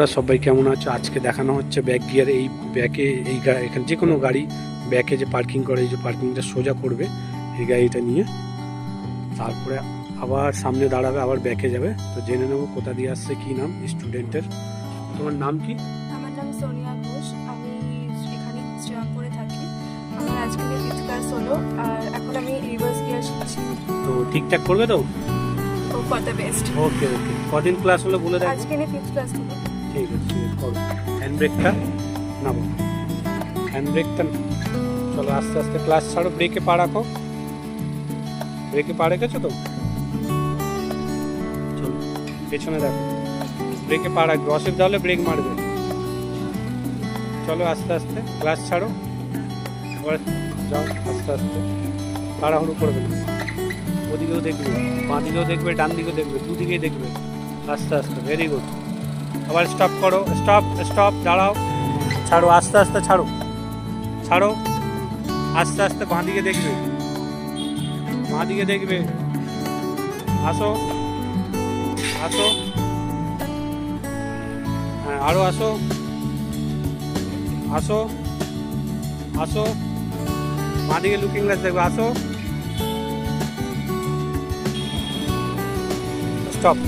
আপনারা সবাই কেমন আছো? আজকে দেখানো হচ্ছে ব্যাক গিয়ার। এই ব্যাকে এখানে যে কোনো গাড়ি ব্যাকে যে পার্কিং করে, এই যে পার্কিংটা সোজা করবে এই গাড়িটা নিয়ে, তারপরে আবার সামনে দাঁড়াবে, আবার ব্যাকে যাবে। তো জেনে নেবো কোথা দিয়ে আসছে, কি নাম স্টুডেন্টের। তোমার নাম কি? আমার নাম সোনিয়া ঘোষ। আমি এখানে শ্রীরামপুরে থাকি। আমার আজকে 5th ক্লাস হলো আর এখন আমি রিভার্স গিয়ার শিখছি। তো ঠিকঠাক করবে তো? ও for the best. Okay okay, কদিন ক্লাস হলো বলে দেখ। আজকে 5th ক্লাস হলো। ঠিক আছে ঠিক আছে, করো। হ্যান্ড ব্রেকটা নামো, হ্যান্ড ব্রেকটা। চলো আস্তে আস্তে ক্লাস ছাড়ো, ব্রেকে পা রাখো। ব্রেকে পা রেখেছো তো? চলো পেছনে দেখো, ব্রেকে পা রাখবে, অসুবিধা হলে ব্রেক মারবে। চলো আস্তে আস্তে ক্লাস ছাড়ো, এবার যাও আস্তে আস্তে, তাড়াহুড়ো করবে না। ওদিকেও দেখবে, বাঁ দিকেও দেখবে, ডান দিকেও দেখবে, দুদিকেই দেখবে। আস্তে আস্তে, ভেরি গুড। আবার স্টপ করো, স্টপ স্টপ, দাঁড়াও, ছাড়ো, আস্তে আস্তে ছাড়ো, ছাড়ো, আস্তে আস্তে বাঁ দিকে দেখবে, বাঁ দিকে দেখবে। আসো আসো, হ্যাঁ আরো আসো, আসো আসো, বাঁ দিকে লুকিং গ্লাস দেখবে, আসো, স্টপ।